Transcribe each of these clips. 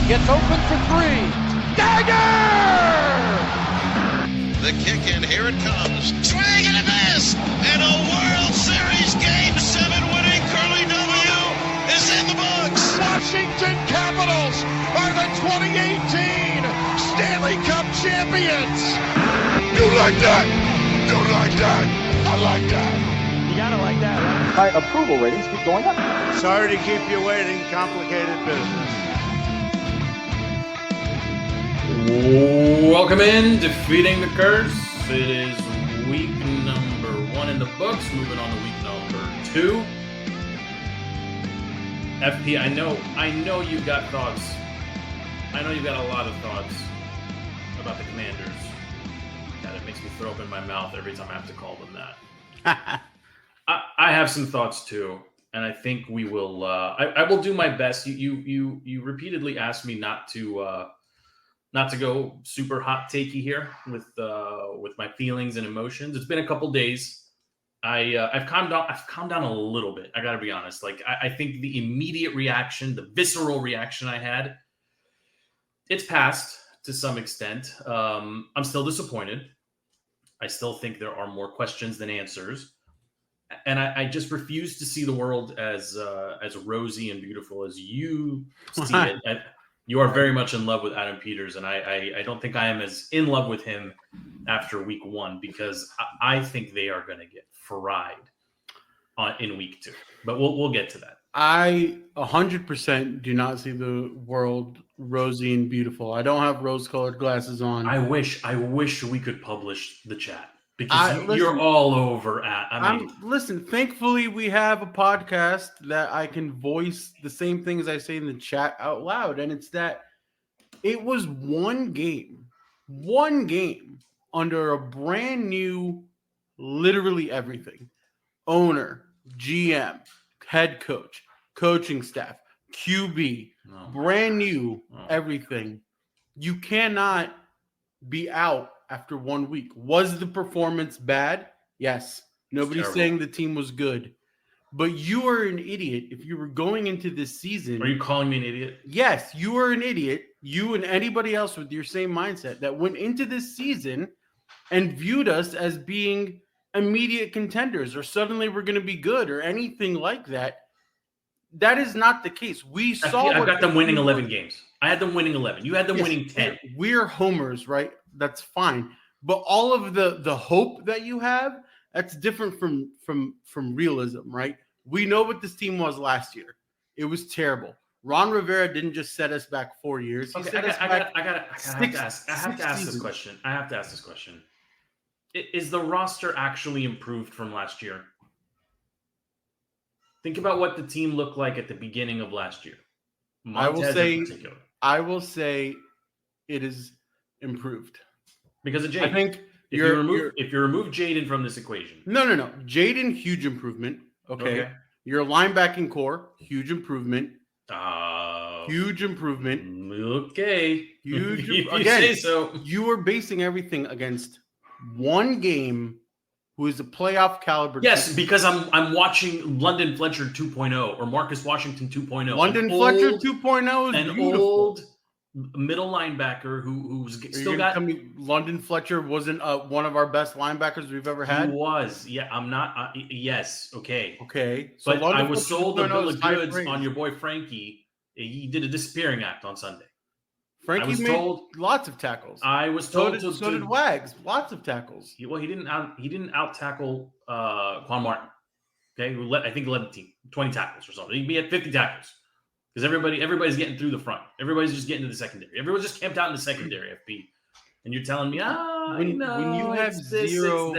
Gets open for three. Dagger! The kick, and here it comes. Swing and a miss! And a World Series Game 7 winning Curly W is in the books. Washington Capitals are the 2018 Stanley Cup champions. You like that? You like that? I like that. You gotta like that, right? My approval ratings keep going up. Sorry to keep you waiting. Complicated business. Welcome in, Defeating the Curse. It is week number 1 in the books. Moving on to week number 2. FP, I know you've got thoughts. I know you've got a lot of thoughts about the Commanders. God, it makes me throw up in my mouth every time I have to call them that. I have some thoughts too, and I think we will. I will do my best. You repeatedly asked me not to go super hot takey here with my feelings and emotions. It's been a couple days. I've calmed down a little bit. I got to be honest. Like I think the immediate reaction, the visceral reaction I had, it's passed to some extent. I'm still disappointed. I still think there are more questions than answers, and I just refuse to see the world as rosy and beautiful as you see it. You are very much in love with Adam Peters, and I don't think I am as in love with him after week 1 because I think they are going to get fried in week 2. But we'll get to that. I 100% do not see the world rosy and beautiful. I don't have rose-colored glasses on. I wish we could publish the chat because you're all over at. Listen, thankfully we have a podcast that I can voice the same things I say in the chat out loud, and it's that it was one game under a brand new, literally everything, owner, GM, head coach, coaching staff, QB, brand new, everything. You cannot be out after 1 week. Was the performance bad? Yes. Nobody's saying the team was good. But you are an idiot if you were going into this season. Are you calling me an idiot? Yes, you are an idiot. You and anybody else with your same mindset that went into this season and viewed us as being immediate contenders or suddenly we're going to be good or anything like that. That is not the case. I've got them winning 11 games. I had them winning 11. You had them winning 10. We're homers, right? That's fine. But all of the hope that you have, that's different from realism, right? We know what this team was last year. It was terrible. Ron Rivera didn't just set us back 4 years. I have to ask this question. I have to ask this question. Is the roster actually improved from last year? Think about what the team looked like at the beginning of last year. I will say it is improved. Because of Jaden. I think if you remove Jaden from this equation. No. Jaden, huge improvement. Okay. Your linebacking core, huge improvement. Huge improvement. Okay. Huge. Again, say so. You were basing everything against one game who is a playoff caliber. Yes, because I'm watching London Fletcher 2.0 or Marcus Washington 2.0. London Fletcher 2.0 is an beautiful. Old middle linebacker who's still got. London Fletcher wasn't one of our best linebackers we've ever had. He was. Yeah, I'm not. Yes. Okay. Okay. So but I was sold a bill of goods on your boy Frankie. He did a disappearing act on Sunday. Frankie made lots of tackles. I was told so did Wags. Lots of tackles. He didn't out tackle Quan Martin. Okay, I think he led the team 20 tackles or something. He'd be at 50 tackles because everybody's getting through the front. Everybody's just getting to the secondary. Everyone's just camped out in the secondary. FP, and you're telling me, when you have zero,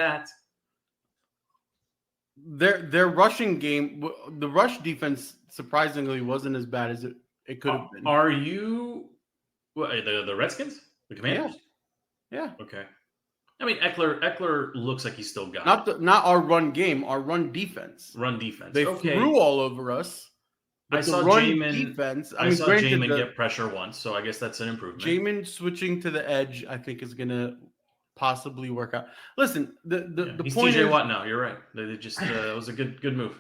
their rushing game, the rush defense surprisingly wasn't as bad as it could have been. Are you? The Redskins? The Commanders? Yeah. Okay. I mean, Eckler looks like he's still got not our run game, our run defense. They threw all over us. I saw Jamin get pressure once, so I guess that's an improvement. Jamin switching to the edge, I think, is going to possibly work out. Listen, the he's point TJ is, Watt now. You're right. They just that was a good move.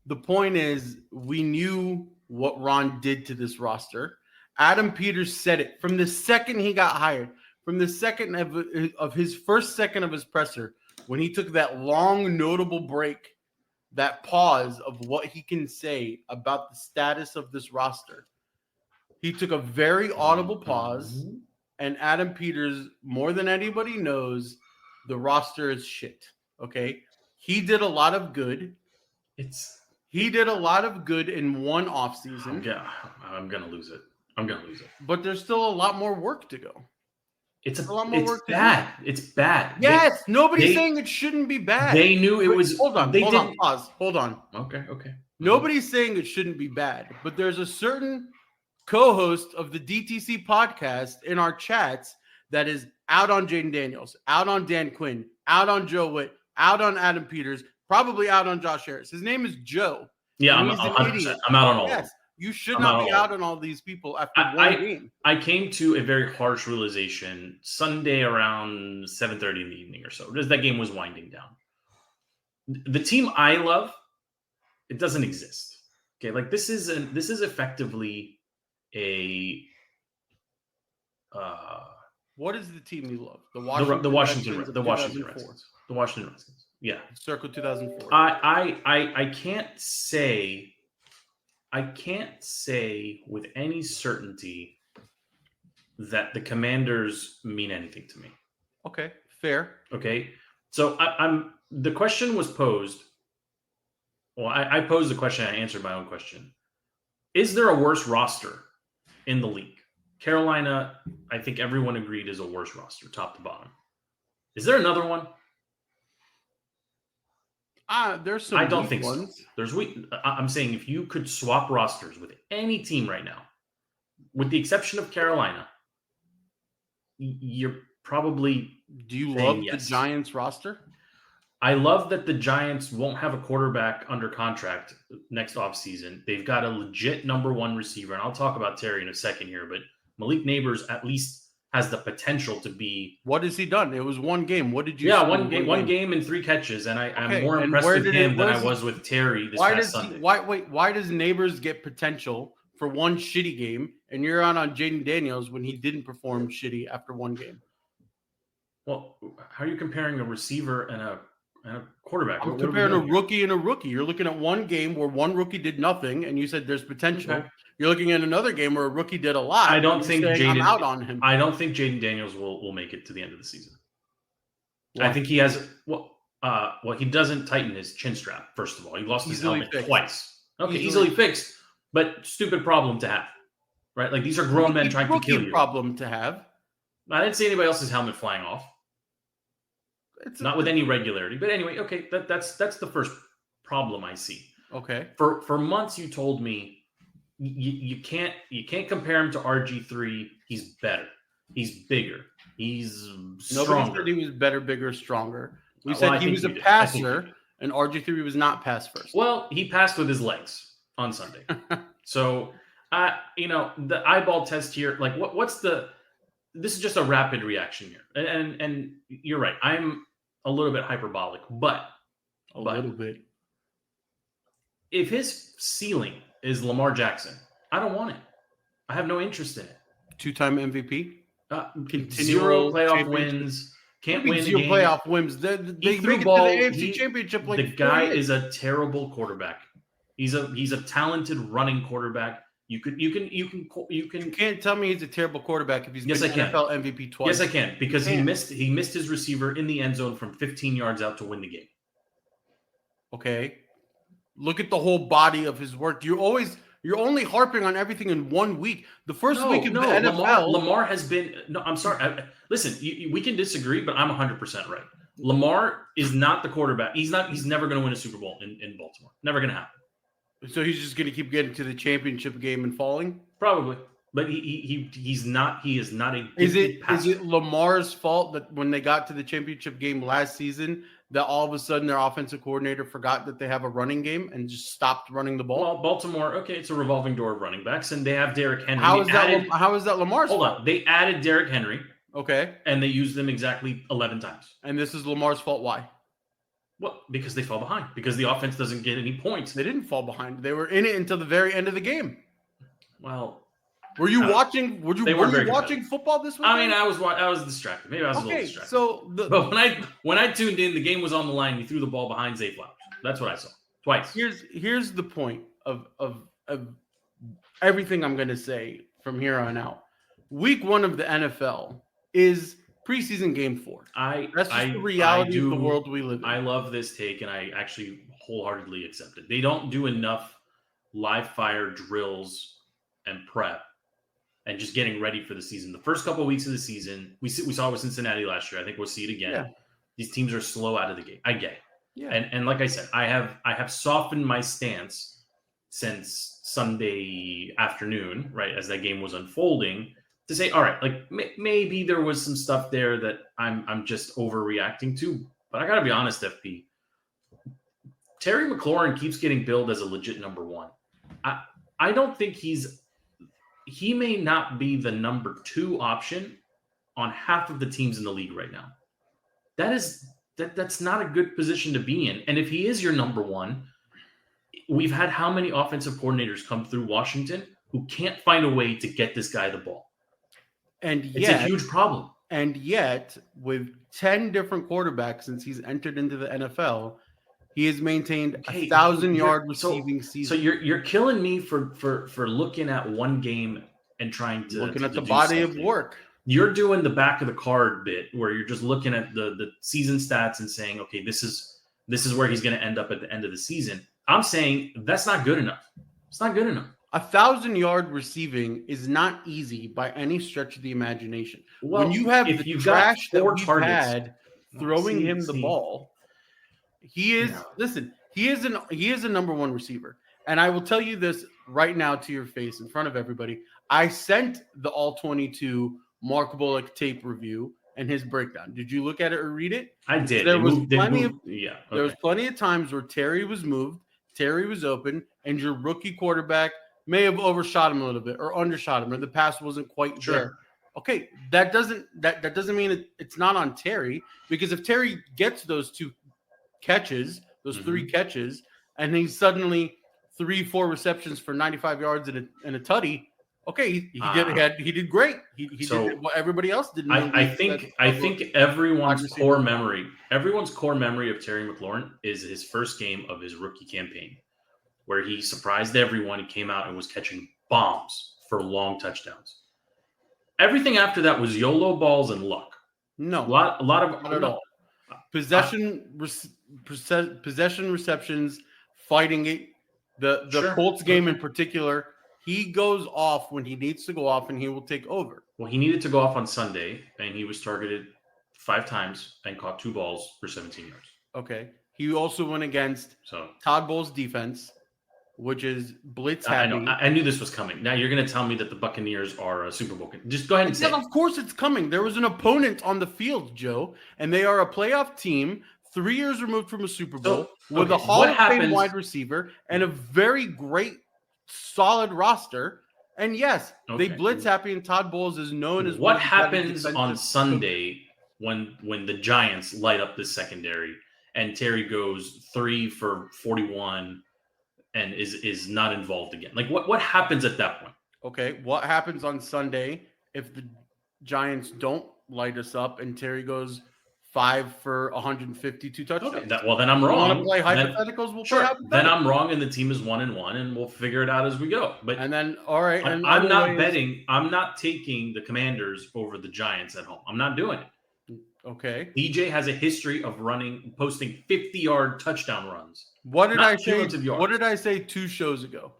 The point is, we knew what Ron did to this roster. Adam Peters said it from the second he got hired, from the second of his first second of his presser, when he took that long, notable break, that pause of what he can say about the status of this roster. He took a very audible pause, and Adam Peters, more than anybody knows, the roster is shit. Okay? He did a lot of good. He did a lot of good in one offseason. I'm gonna lose it. But there's still a lot more work to go. It's a lot more work. It's bad. Yes, nobody's saying it shouldn't be bad. They knew it was. Hold on. Pause. Hold on. Okay. Nobody's saying it shouldn't be bad, but there's a certain co-host of the DTC podcast in our chats that is out on Jaden Daniels, out on Dan Quinn, out on Joe Witt, out on Adam Peters, probably out on Josh Harris. His name is Joe. Yeah, I'm 100%. I'm out on all. Yes, you should not be out on all these people after one game. I came to a very harsh realization Sunday around 7:30 in the evening or so, as that game was winding down. The team I love, it doesn't exist. Okay, like this is effectively a. What is the team you love? The Washington Redskins. The Washington Redskins. Yeah. Circa 2004. I can't say with any certainty that the Commanders mean anything to me. Okay, fair. Okay. So the question was posed. Well, I posed the question, I answered my own question. Is there a worse roster in the league? Carolina, I think everyone agreed, is a worse roster, top to bottom. Is there another one? There's some. I don't think ones. So. There's weak. I'm saying if you could swap rosters with any team right now, with the exception of Carolina, you're probably. Do you love the Giants roster? I love that the Giants won't have a quarterback under contract next offseason. They've got a legit number one receiver, and I'll talk about Terry in a second here, but Malik Neighbors at least has the potential to be. What has he done? It was one game. What did you? Yeah, one game and 3 catches, and I'm more impressed with him than I was with Terry this past Sunday. Why does Neighbors get potential for one shitty game, and you're on Jaden Daniels when he didn't perform shitty after one game? Well, how are you comparing a receiver and a quarterback? I'm comparing a rookie and a rookie. You're looking at one game where one rookie did nothing, and you said there's potential. Okay. You're looking at another game where a rookie did a lot. I don't think I'm out on him. I don't think Jaden Daniels will make it to the end of the season. Why? I think he has he doesn't tighten his chin strap. First of all, he lost his helmet twice. Okay, easily fixed, but stupid problem to have, right? Like these are grown men trying to kill you. Problem to have. I didn't see anybody else's helmet flying off. Not with any regularity, but anyway, okay, that's the first problem I see. Okay. For months you told me you can't compare him to RG3. He's better. He's bigger. He's stronger. Nobody said he was better, bigger, stronger. We said he was a passer, and RG3 was not pass first. Well, he passed with his legs on Sunday. So, the eyeball test here, like what's the? This is just a rapid reaction here, and you're right. I'm a little bit hyperbolic, but a little bit. If his ceiling is Lamar Jackson, I don't want it. I have no interest in it. 2-time MVP, zero playoff wins. Can't win zero playoff wins. They make it to the AFC Championship. The guy is a terrible quarterback. He's a talented running quarterback. You can't tell me he's a terrible quarterback if he's been NFL MVP twice. Yes, I can, because he missed his receiver in the end zone from 15 yards out to win the game. Okay. Look at the whole body of his work. You're only harping on everything in 1 week. The first week of the NFL. Lamar has been. No, I'm sorry. Listen, we can disagree, but I'm 100% right. Lamar is not the quarterback. He's never going to win a Super Bowl in Baltimore. Never going to happen. So he's just going to keep getting to the championship game and falling? Probably. But he's not. He is not a. Is it Lamar's fault that when they got to the championship game last season, that all of a sudden their offensive coordinator forgot that they have a running game and just stopped running the ball? Well, Baltimore, okay, it's a revolving door of running backs, and they have Derrick Henry. How is that Lamar's fault? Hold on. They added Derrick Henry. Okay. And they used them exactly 11 times. And this is Lamar's fault. Why? Well, because they fell behind. Because the offense doesn't get any points. They didn't fall behind. They were in it until the very end of the game. Well, Were you watching? Were you watching football this week? I mean, I was distracted. Maybe I was a little distracted. So, but when I tuned in, the game was on the line. You threw the ball behind Zay Flowers. That's what I saw twice. Here's the point of everything I'm going to say from here on out. Week 1 of the NFL is preseason game 4. That's just the reality of the world we live in. I love this take, and I actually wholeheartedly accept it. They don't do enough live fire drills and prep and just getting ready for the season. The first couple of weeks of the season, we saw it with Cincinnati last year. I think we'll see it again. Yeah. These teams are slow out of the gate. I get it. Yeah. And like I said, I have softened my stance since Sunday afternoon, right, as that game was unfolding, to say, all right, like maybe there was some stuff there that I'm just overreacting to. But I got to be honest, FP. Terry McLaurin keeps getting billed as a legit number 1. I don't think he may not be the number 2 option on half of the teams in the league right now. That's not a good position to be in. And if he is your number 1, we've had how many offensive coordinators come through Washington who can't find a way to get this guy the ball? And it's a huge problem. And yet, with 10 different quarterbacks since he's entered into the NFL, he has maintained 1,000-yard receiving season. So you're killing me for looking at one game and trying to looking at the body of work. You're doing the back of the card bit where you're just looking at the season stats and saying, okay, this is where he's going to end up at the end of the season. I'm saying that's not good enough. It's not good enough. 1,000-yard receiving is not easy by any stretch of the imagination. Well, when you have the trash that we've had throwing him the ball, he is he is a number 1 receiver. And I will tell you this right now to your face in front of everybody. I sent the all 22 Mark Bullock tape review and his breakdown. Did you look at it or read it? I did. There was plenty of times where Terry was moved, Terry was open, and your rookie quarterback may have overshot him a little bit or undershot him, or the pass wasn't quite there. Okay, that doesn't mean it's not on Terry, because if Terry gets those 2 catches, those 3 catches, and he's suddenly 3-4 receptions for 95 yards and a tutty. Okay, he did great. He did what everybody else did. I think everyone's core memory of Terry McLaurin is his first game of his rookie campaign, where he surprised everyone. He came out and was catching bombs for long touchdowns. Everything after that was YOLO balls and luck. No, a lot of not at all. Possession receptions, fighting it. The Colts game in particular, he goes off when he needs to go off, and he will take over. Well, he needed to go off on Sunday, and he was targeted 5 times and caught 2 balls for 17 yards. Okay. He also went against Todd Bowles' defense, which is blitz happy. I know. I knew this was coming. Now you're going to tell me that the Buccaneers are a Super Bowl. Just go ahead and say it. Of course it's coming. There was an opponent on the field, Joe, and they are a playoff team 3 years removed from a Super Bowl with a Hall of Fame wide receiver and a very great, solid roster. And yes, they blitz happy, and Todd Bowles is known as what happens on Sunday when the Giants light up the secondary and Terry goes 3 for 41 and is not involved again. Like what happens at that point? Okay, what happens on Sunday if the Giants don't light us up and Terry goes 5 for 152 touchdowns? Okay, then I'm wrong. Want to play hypotheticals? We'll play hypotheticals. Then I'm wrong, and the team is 1-1, and we'll figure it out as we go. But and then all right, I'm not betting. I'm not taking the Commanders over the Giants at home. I'm not doing it. Okay. DJ has a history of posting 50-yard touchdown runs. What did I say? What did I say 2 shows ago?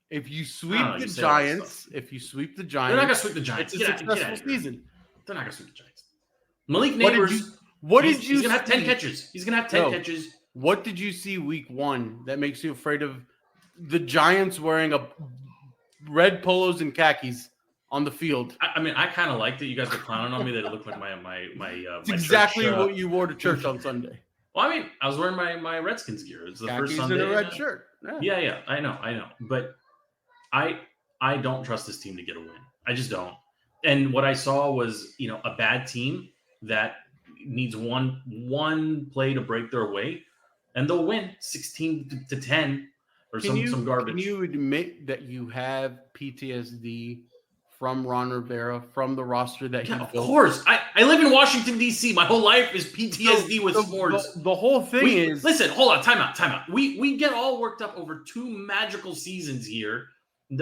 If you sweep the Giants, they're not gonna sweep the Giants. It's a successful season. They're not gonna sweep the Giants. Malik Neighbors. He's gonna have 10 catches. He's gonna have 10 catches. What did you see week 1 that makes you afraid of the Giants wearing a red polos and khakis on the field? I mean, I kind of liked it. You guys were clowning on me that it looked like my it's exactly what you wore to church on Sunday. Well, I mean, I was wearing my Redskins gear. It's the khakis first Sunday. And a red shirt. Yeah, I know. But I don't trust this team to get a win. I just don't. And what I saw was, a bad team that needs one play to break their way, and they'll win 16-10 or some garbage. Can you admit that you have PTSD from Ron Rivera, from the roster that he Yeah, of built. course. I live in Washington, D.C. My whole life is PTSD with sports. The whole thing is... Listen, hold on. Time out. We get all worked up over 2 magical seasons here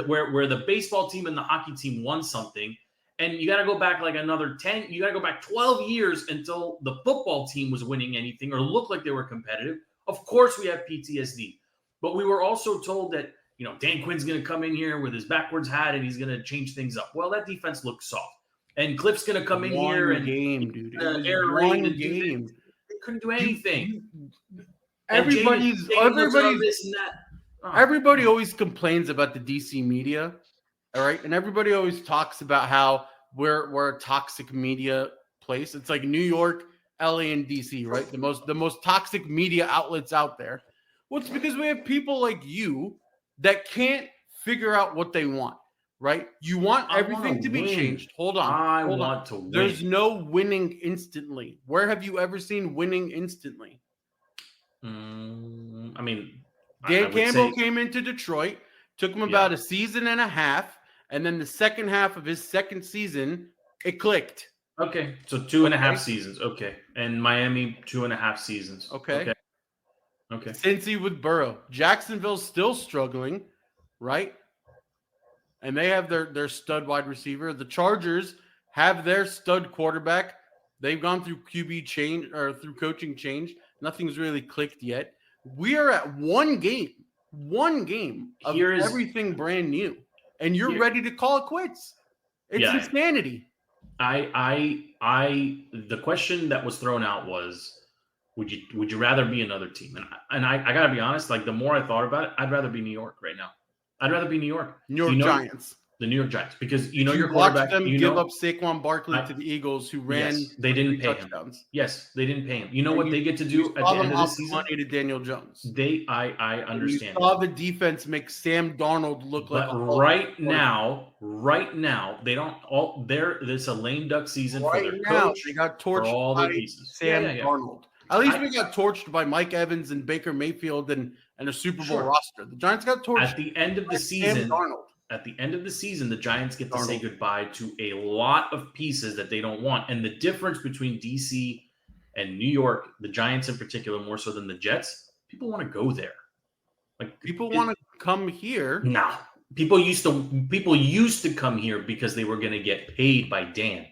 where the baseball team and the hockey team won something. And you got to go back like another 10. You got to go back 12 years until the football team was winning anything or looked like they were competitive. Of course, we have PTSD. But we were also told that, Dan Quinn's going to come in here with his backwards hat and he's going to change things up. Well, that defense looks soft. And Cliff's going to come in here and game, dude. air raid and game. They couldn't do anything. Everybody Oh. always complains about the DC media, all right? And everybody always talks about how we're a toxic media place. It's like New York, LA, and DC, right? The most toxic media outlets out there. Well, it's because we have people like you that can't figure out what they want, right? You want everything to be changed. Hold on. I want to win. There's no winning instantly. Where have you ever seen winning instantly? I mean, Dan Campbell came into Detroit, took him about a season and a half, and then the second half of his second season, it clicked. Okay, so 2.5 seasons. Okay, and Miami 2.5 seasons. Okay. Okay. Cincy with Burrow. Jacksonville's still struggling, right? And they have their stud wide receiver. The Chargers have their stud quarterback. They've gone through QB change or through coaching change. Nothing's really clicked yet. We are at one game of everything brand new, and you're ready to call it quits. It's insanity. The question that was thrown out was, would you rather be another team? And I gotta be honest, like the more I thought about it, I'd rather be New York right now. I'd rather be New York. Giants. The New York Giants, because your quarterback. Watch them give up Saquon Barkley to the Eagles, who ran. Yes, they didn't pay him. Yes, they didn't pay him. You know what they get to do at the end of the season? Money to Daniel Jones. I understand. You saw the defense make Sam Darnold look like. Right now, they don't all. There's a lame duck season for their coach. They got torched for all by the pieces. Sam Darnold. At least we got torched by Mike Evans and Baker Mayfield and a Super Bowl roster. The Giants got torched at the end of the season. Sam Darnold. At the end of the season, the Giants get to say goodbye to a lot of pieces that they don't want. And the difference between DC and New York, the Giants in particular, more so than the Jets, people want to go there. Like people want to come here. No. People used to come here because they were going to get paid by Dan.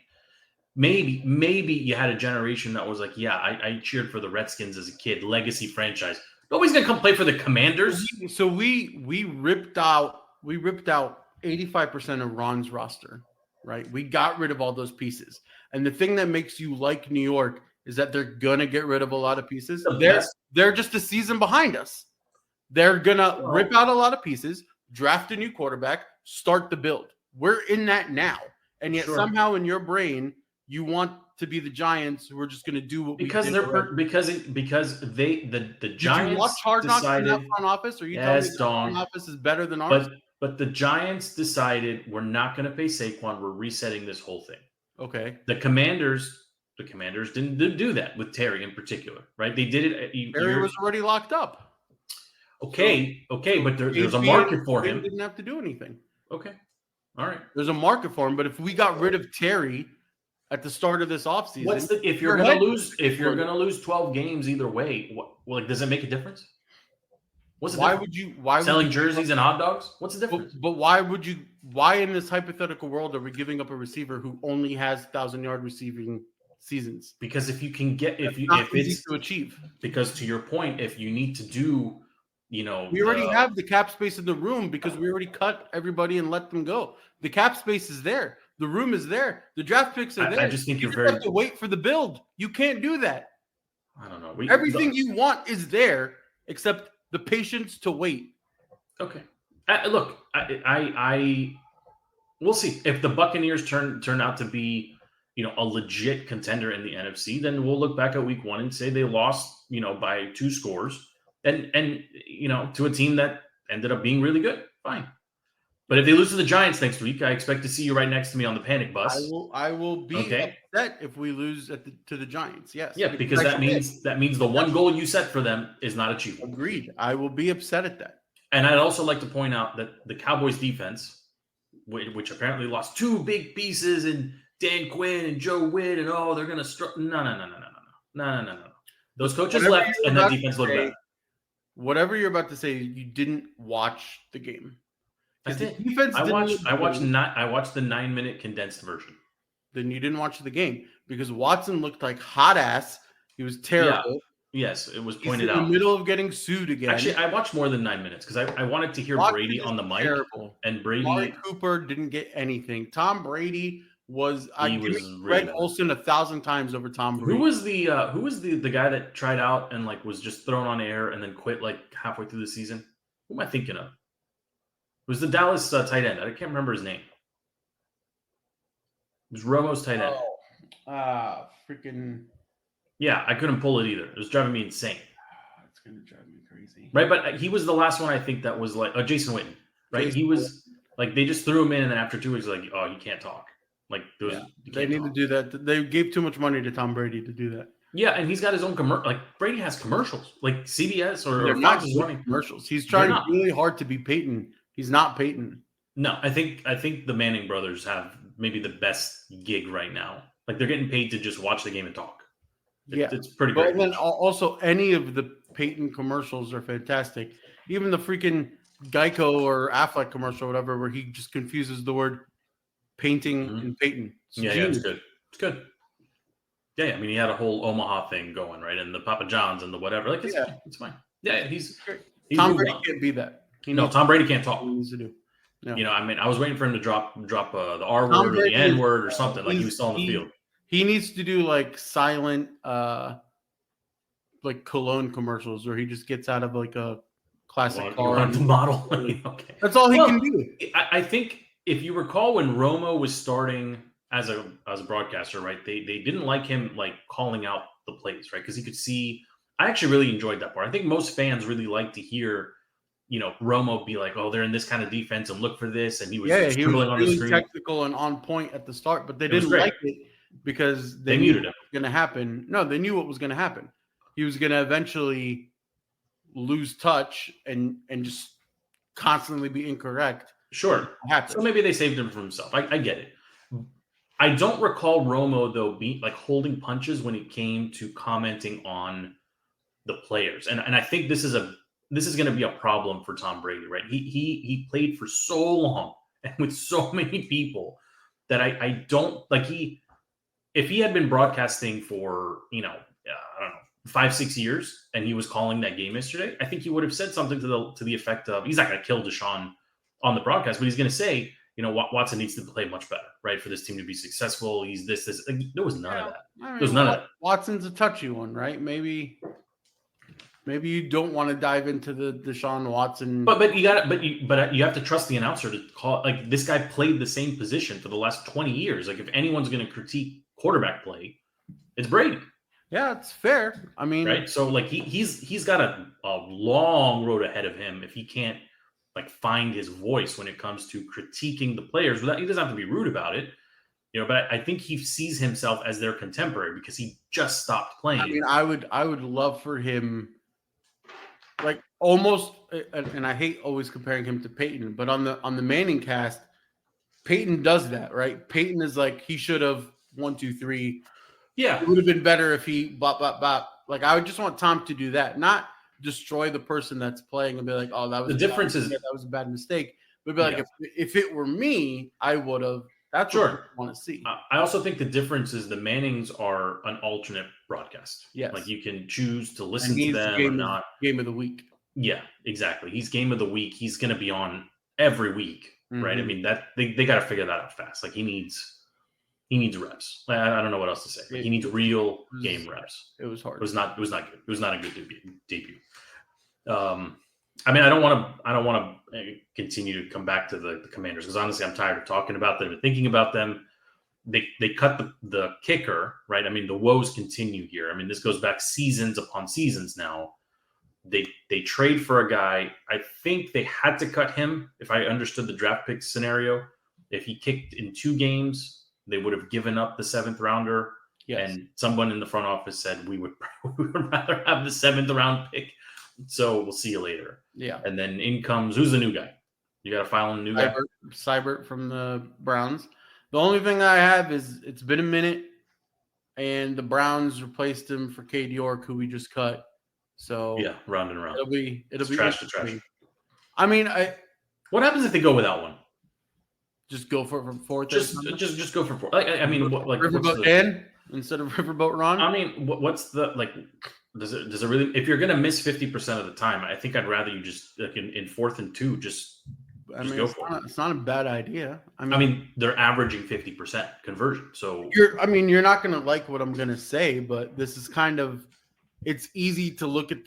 Maybe you had a generation that was like, I cheered for the Redskins as a kid, legacy franchise. Nobody's going to come play for the Commanders. So we ripped out 85% of Ron's roster, right? We got rid of all those pieces. And the thing that makes you like New York is that they're going to get rid of a lot of pieces. They're just a season behind us. They're going to rip out a lot of pieces, draft a new quarterback, start the build. We're in that now. And yet somehow in your brain, you want to be the Giants who are just going to do what because we did. Because the Giants did you watch Hard Knocks in that front office? Or you telling me the front office is better than ours? But the Giants decided we're not going to pay Saquon. We're resetting this whole thing. Okay. The Commanders didn't do that with Terry in particular, right? They did it. Terry was already locked up. Okay, but there's a market for him. Didn't have to do anything. Okay, all right. There's a market for him, but if we got rid of Terry at the start of this offseason, if you're going to lose 12 games either way, does it make a difference? Why selling jerseys and hot dogs? What's the difference? But why in this hypothetical world are we giving up a receiver who only has 1,000-yard receiving seasons? Because if it's to achieve. Because to your point, if you need to do, we already have the cap space in the room because we already cut everybody and let them go. The cap space is there. The room is there. The draft picks are there. I just think you have to wait for the build. You can't do that. I don't know. Everything you want is there except the patience to wait. Okay. Look, we'll see if the Buccaneers turn out to be, a legit contender in the NFC. Then we'll look back at Week 1 and say they lost, by 2 scores, and to a team that ended up being really good. Fine. But if they lose to the Giants next week, I expect to see you right next to me on the panic bus. I will be upset if we lose to the Giants. Yes. Yeah, because that means the one goal you set for them is not achievable. Agreed. I will be upset at that. And I'd also like to point out that the Cowboys defense which apparently lost two big pieces in Dan Quinn and Joe Witt, and they're going to No. Those coaches left, and that defense looked better. Whatever you're about to say, you didn't watch the game. I did. I watched the 9-minute condensed version. Then you didn't watch the game because Watson looked like hot ass. He was terrible. Yeah. Yes, it was pointed out. In the middle of getting sued again. Actually, I watched more than 9 minutes because I wanted to hear Watson Brady on the mic. Terrible. And Brady. Amari Cooper didn't get anything. Tom Brady was. I was Greg Olsen 1,000 times over Tom Brady. Who was the guy that tried out and like was just thrown on air and then quit like halfway through the season? Who am I thinking of? It was the Dallas tight end. I can't remember his name. It was Romo's tight end. Freaking. Yeah, I couldn't pull it either. It was driving me insane. It's going to drive me crazy. Right, but he was the last one I think that was like Jason Witten, right? He was like they just threw him in, and then after 2 weeks, like, he can't talk. Like they need to do that. They gave too much money to Tom Brady to do that. Yeah, and he's got his own commercial. Like Brady has commercials, like CBS or Fox Fox is running commercials. He's trying really hard to be Peyton. He's not Peyton. No, I think the Manning brothers have maybe the best gig right now. Like they're getting paid to just watch the game and talk. It's pretty great. But then also any of the Peyton commercials are fantastic. Even the freaking Geico or Affleck commercial, or whatever, where he just confuses the word painting and Peyton. It's good. It's good. Yeah, I mean, he had a whole Omaha thing going, right? And the Papa John's and the whatever. Like, it's fine. Yeah, he's Tom Brady can't be that. Tom Brady can't talk. He needs to do. Yeah. You know, I mean, I was waiting for him to drop the R word or the N word or something like he was still on the field. He needs to do like silent, like cologne commercials where he just gets out of like a classic car and the model. Okay, that's all he can do. I think if you recall when Romo was starting as a broadcaster, right? They didn't like him like calling out the plays, right? Because he could see. I actually really enjoyed that part. I think most fans really like to hear, Romo be like, "Oh, they're in this kind of defense and look for this," and he was scribbling on the screen. Technical and on point at the start, but they didn't like it because they muted him. What was going to happen. No, they knew what was going to happen. He was going to eventually lose touch and just constantly be incorrect. Sure. So maybe they saved him from himself. I get it. I don't recall Romo though being like holding punches when it came to commenting on the players, and I think this is going to be a problem for Tom Brady, right? He played for so long and with so many people that I don't like if he had been broadcasting for I don't know 5-6 years and he was calling that game yesterday, I think he would have said something to the effect of he's not going to kill Deshaun on the broadcast, but he's going to say, Watson needs to play much better, right, for this team to be successful. He's this. Like, there was none of that. There was none of that. Watson's a touchy one, right? Maybe you don't want to dive into the Deshaun Watson. But you have to trust the announcer to call. Like this guy played the same position for the last 20 years. Like if anyone's going to critique quarterback play, it's Brady. Yeah, it's fair. I mean, right. So like he's got a long road ahead of him if he can't like find his voice when it comes to critiquing the players. He doesn't have to be rude about it, but I think he sees himself as their contemporary because he just stopped playing. I mean, I would love for him, like almost, and I hate always comparing him to Peyton, but on the Manning cast, Peyton does that, right? Peyton is like he should have 1, 2, 3. Yeah, it would have been better if he bop. Like I would just want Tom to do that, not destroy the person that's playing and be like, oh, that was that was a bad mistake. But be like, if it were me, I would have. That's what I want to see. I also think the difference is the Mannings are an alternate broadcast. Yes. Like you can choose to listen to them or not. Game of the week. Yeah, exactly. He's game of the week. He's going to be on every week, right? I mean, that they got to figure that out fast. Like he needs reps. I don't know what else to say. Like he needs real game reps. It was hard. It was not good. It was not a good debut. I mean, I don't want to continue to come back to the Commanders because honestly, I'm tired of talking about them and thinking about them. They cut the kicker, right? I mean, the woes continue here. I mean, this goes back seasons upon seasons now. They trade for a guy. I think they had to cut him. If I understood the draft pick scenario, if he kicked in 2 games, they would have given up the 7th rounder. Yes. And someone in the front office said we would rather have the 7th round pick. So we'll see you later. Yeah. And then in comes who's the new guy? You got to file a new guy. Seibert from the Browns. The only thing I have is it's been a minute, and the Browns replaced him for Cade York, who we just cut. So yeah, round and round. It'll be trash to trash. I mean, what happens if they go without one? Just go for fourth. Just go for fourth. I mean, like Riverboat Dan instead of Riverboat Ron. I mean, what's the like? Does it really? If you're gonna miss 50% of the time, I think I'd rather you just like in 4th and 2, just go for it. It's not a bad idea. I mean, they're averaging 50% conversion. So you're not gonna like what I'm gonna say, but this is kind of. It's easy to look at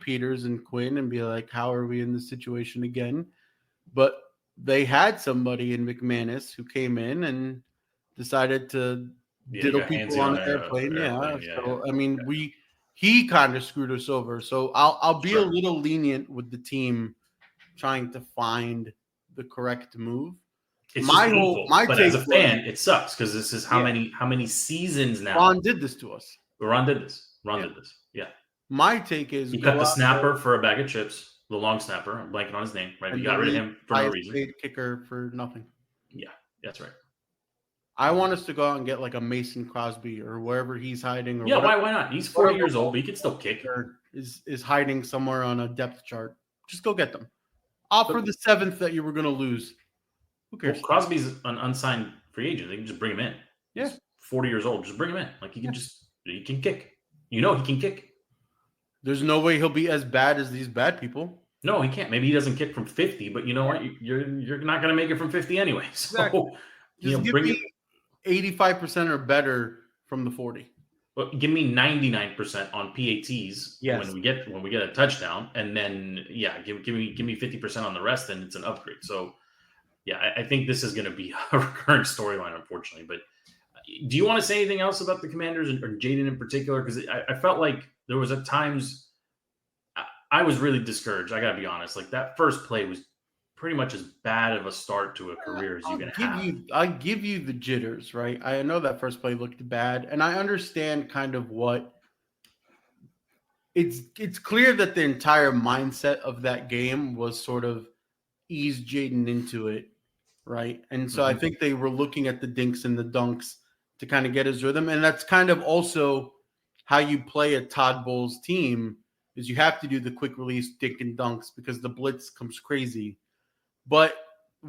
Peters and Quinn and be like, how are we in this situation again? But they had somebody in McManus who came in and decided to diddle people on the airplane. So I mean, he kind of screwed us over. So I'll be a little lenient with the team trying to find the correct move. It's but as a fan, it sucks because this is how many seasons now. Ron did this to us. Ron did this. Yeah. My take is you cut the snapper for a bag of chips, the long snapper. I'm blanking on his name. Right, you got rid of him for no reason. Paid kicker for nothing. Yeah, that's right. I want us to go out and get like a Mason Crosby or wherever he's hiding. Or why not? He's 40 years old, but he can still kick. Is hiding somewhere on a depth chart. Just go get them. Offer the 7th that you were going to lose. Who cares? Well, Crosby's an unsigned free agent. They can just bring him in. Yeah. He's 40 years old. Just bring him in. Like he can kick. He can kick. There's no way he'll be as bad as these bad people. No, he can't. Maybe he doesn't kick from 50, but you know what? You're not going to make it from 50 anyway. So exactly. Just give me 85% or better from the 40. Well, give me 99% on PATs when we get a touchdown, and then give me 50% on the rest, and it's an upgrade. So I think this is going to be a recurrent storyline, unfortunately. But do you want to say anything else about the Commanders or Jaden in particular? Because I felt like there was at times I was really discouraged. I got to be honest. Like that first play was pretty much as bad of a start to a career as you can have. I give you the jitters, right? I know that first play looked bad, and I understand kind of what it's clear that the entire mindset of that game was sort of ease Jaden into it, right? And so I think they were looking at the dinks and the dunks to kind of get his rhythm, and that's kind of also how you play a Todd Bowles team is you have to do the quick release dink and dunks because the blitz comes crazy. But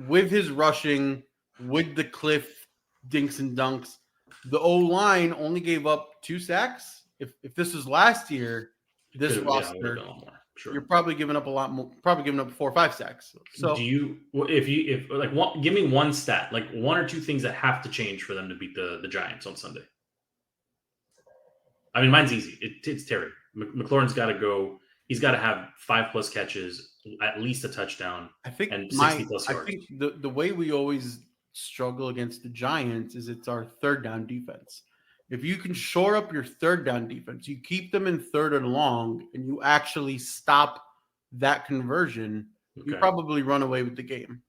with his rushing, with the Cliff dinks and dunks, the O-line only gave up 2 sacks. If this was last year, this roster, you're probably giving up a lot more. Probably giving up 4 or 5 sacks. So give me one stat, like 1 or 2 things that have to change for them to beat the Giants on Sunday. I mean, mine's easy. It's Terry. McLaurin's got to go. He's got to have 5+ catches, at least a touchdown, and 60+ yards. I think the way we always struggle against the Giants is it's our third down defense. If you can shore up your third down defense, you keep them in 3rd and long, and you actually stop that conversion, you probably run away with the game.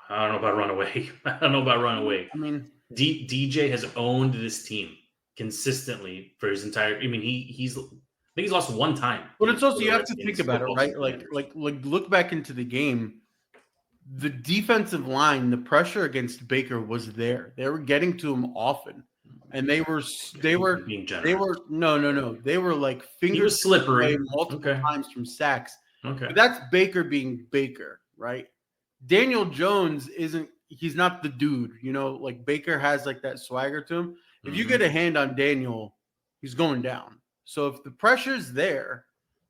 I don't know about run away. I mean, DJ has owned this team consistently for his entire. I mean, he's lost 1 time. But it's also you have to think about it, right? Like look back into the game. The defensive line, the pressure against Baker was there. They were getting to him often, and they were like fingers slippery multiple times from sacks. Okay, but that's Baker being Baker, right? Daniel Jones he's not the dude, like Baker has like that swagger to him. If you get a hand on Daniel, he's going down. So if the pressure's there,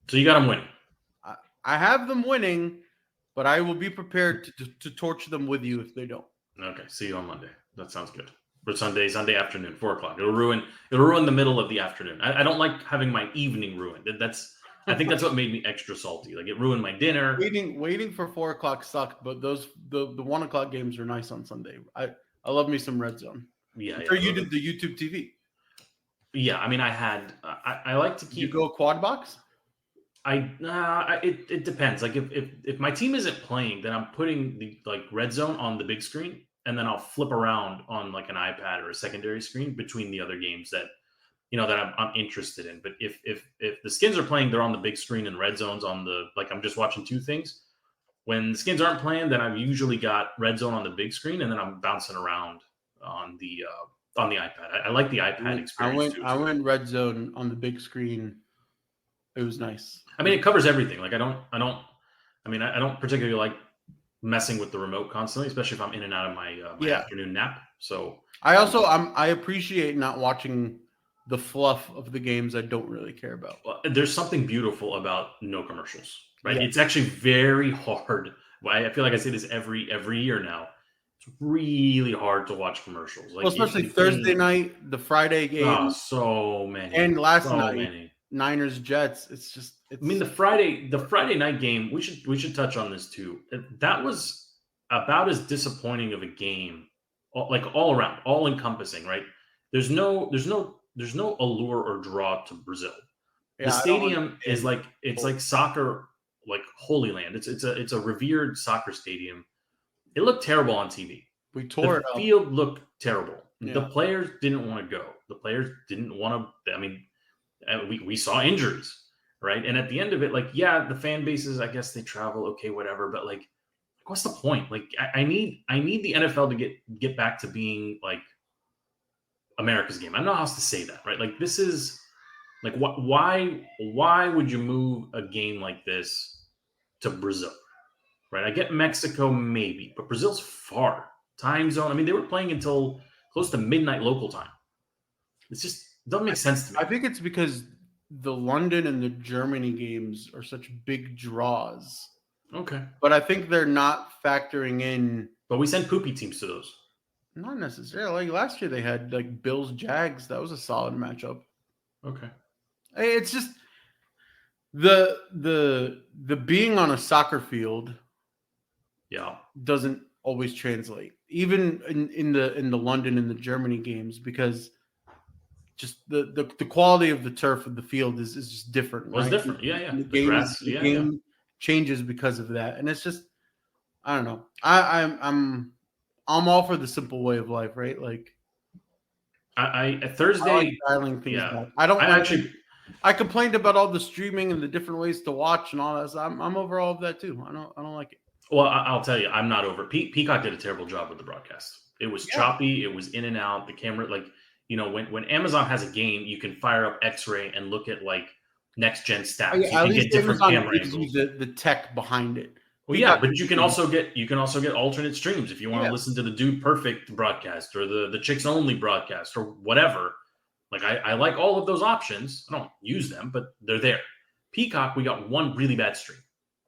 so you got him winning. I have them winning. But I will be prepared to torture them with you if they don't. Okay, see you on Monday. That sounds good. For Sunday afternoon, 4:00. It'll ruin the middle of the afternoon. I don't like having my evening ruined. I think that's what made me extra salty. Like it ruined my dinner. Waiting for 4:00 sucked, but the 1:00 games are nice on Sunday. I love me some Red Zone. Yeah. Sure, you did the YouTube TV. Yeah, I mean, I like to keep. You go quad box. It depends. Like if my team isn't playing, then I'm putting the Red Zone on the big screen, and then I'll flip around on like an iPad or a secondary screen between the other games that that I'm interested in. But if the Skins are playing, they're on the big screen and red zones on the I'm just watching two things. When the Skins aren't playing, then I've usually got red zone on the big screen, and then I'm bouncing around on the iPad. I like the iPad experience. I went red zone on the big screen. It was nice. I mean, it covers everything. Like I don't particularly like messing with the remote constantly, especially if I'm in and out of my afternoon nap. So I appreciate not watching the fluff of the games I don't really care about. Well, there's something beautiful about no commercials, right? Yeah. It's actually very hard. I feel like I say this every year now. It's really hard to watch commercials. Like, especially Thursday night, the Friday game. Oh, so many. And last night, Niners Jets. I mean, the Friday night game. We should touch on this too. That was about as disappointing of a game, all around, all encompassing. Right? There's no allure or draw to Brazil. The stadium is it's like soccer, like Holy Land. It's a revered soccer stadium. It looked terrible on TV. We tore it up. The field looked terrible. Yeah. The players didn't want to go. The players didn't want to. I mean, we saw injuries, right? And at the end of it, the fan bases, I guess they travel, okay, whatever. But what's the point? I need the NFL to get back to being like America's game. I don't know how else to say that, right? This is why would you move a game like this to Brazil? Right, I get Mexico maybe, but Brazil's far. Time zone. I mean, they were playing until close to midnight local time. It's just doesn't make sense to me. I think it's because the London and the Germany games are such big draws. Okay, but I think they're not factoring in. But we send poopy teams to those. Not necessarily. Last year they had Bills Jags. That was a solid matchup. Okay, it's just the being on a soccer field. Yeah, doesn't always translate, even in the London and the Germany games, because just the quality of the turf of the field is just different. Well, it's different. Yeah. The game changes because of that, and it's just I don't know. I'm all for the simple way of life, right? I Thursday dialing things back. I complained about all the streaming and the different ways to watch and all that. So I'm over all of that too. I don't like it. Well, I'll tell you, I'm not over. Peacock did a terrible job with the broadcast. It was choppy. It was in and out. The camera, when Amazon has a game, you can fire up X-ray and look at next gen stats. You can get different camera angles. The tech behind it. Well, yeah, but you can also get alternate streams if you want to listen to the Dude Perfect broadcast or the Chicks Only broadcast or whatever. I like all of those options. I don't use them, but they're there. Peacock, we got one really bad stream,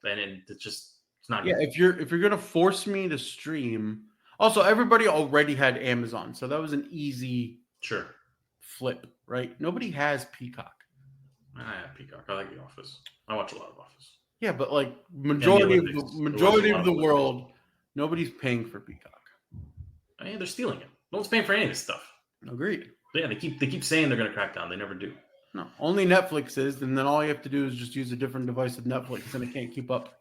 and it's just. Not good. If you're gonna force me to stream, also everybody already had Amazon, so that was an easy flip, right? Nobody has Peacock. I have Peacock. I like The Office. I watch a lot of Office. Yeah, but majority of the world, nobody's paying for Peacock. Yeah, they're stealing it. No one's paying for any of this stuff. Agreed. But yeah, they keep saying they're gonna crack down. They never do. No, only Netflix is, and then all you have to do is just use a different device with Netflix, and it can't keep up.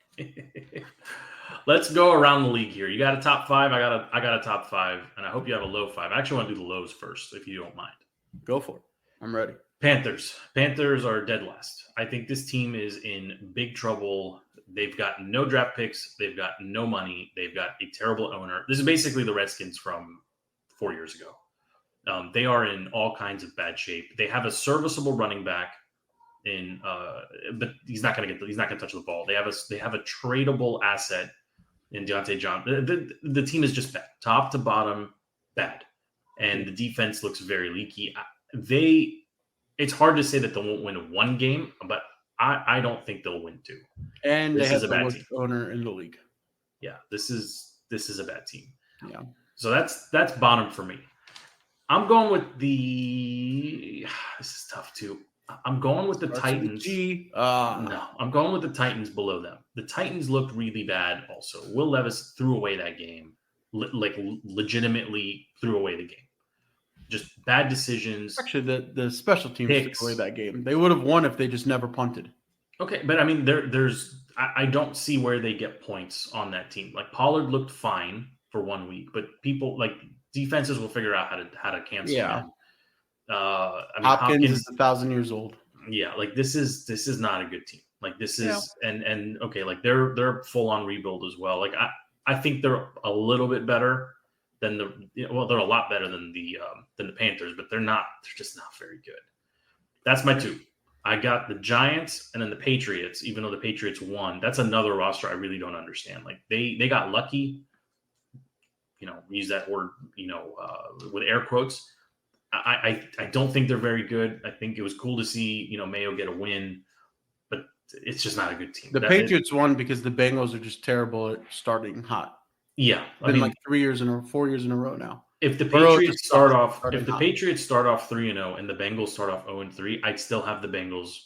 Let's go around the league here. You got a top five. I got a top five, and I hope you have a low five. I actually want to do the lows first, if you don't mind. Go for it. I'm ready. Panthers are dead last. I think this team is in big trouble. They've got no draft picks. They've got no money. They've got a terrible owner. This is basically the Redskins from 4 years ago. They are in all kinds of bad shape. They have a serviceable running back. But he's not going to touch the ball. They have a tradable asset in Deontay Johnson. The team is just bad, top to bottom, bad, and the defense looks very leaky. It's hard to say that they won't win one game, but I don't think they'll win two. And this is a bad team. Owner in the league. Yeah, this is a bad team. Yeah. So that's bottom for me. I'm going with this is tough too. I'm going with the Titans. No, I'm going with the Titans below them. The Titans looked really bad also. Will Levis threw away that game. Legitimately threw away the game. Just bad decisions. Actually, the special teams threw away that game. They would have won if they just never punted. Okay, but I mean, I don't see where they get points on that team. Pollard looked fine for 1 week, but people defenses will figure out how to cancel him. Hopkins is 1,000 years old. Yeah, like this is not a good team. Like this is and okay, like they're full on rebuild as well. Like I think they're a little bit better than they're a lot better than the Panthers, but they're just not very good. That's my two. I got the Giants and then the Patriots, even though the Patriots won. That's another roster I really don't understand. Like they got lucky, use that word, with air quotes. I don't think they're very good. I think it was cool to see, Mayo get a win, but it's just not a good team. The Patriots won because the Bengals are just terrible at starting hot. Yeah. It's been like 4 years in a row now. If the Patriots start off 3-0 and the Bengals start off 0-3, I'd still have the Bengals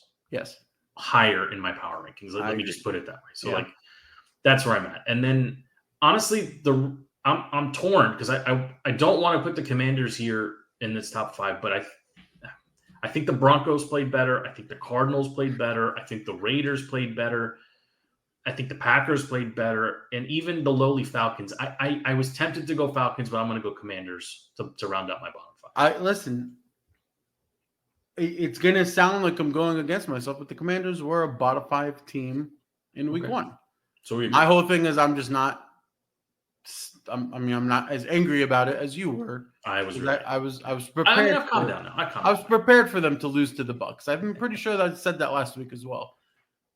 higher in my power rankings. Let me just put it that way. So that's where I'm at. And then honestly, I'm torn because I don't want to put the Commanders here in this top 5, but I think the Broncos played better. I think the Cardinals played better. I think the Raiders played better. I think the Packers played better, and even the lowly Falcons. I was tempted to go Falcons, but I'm going to go Commanders to round out my bottom 5. Listen. It's going to sound like I'm going against myself, but the Commanders were a bottom 5 team in Week 1. So my whole thing is I'm just not. I'm not as angry about it as you were. I was prepared. I've calmed down now. I was prepared for them to lose to the Bucs. I'm pretty sure that I said that last week as well.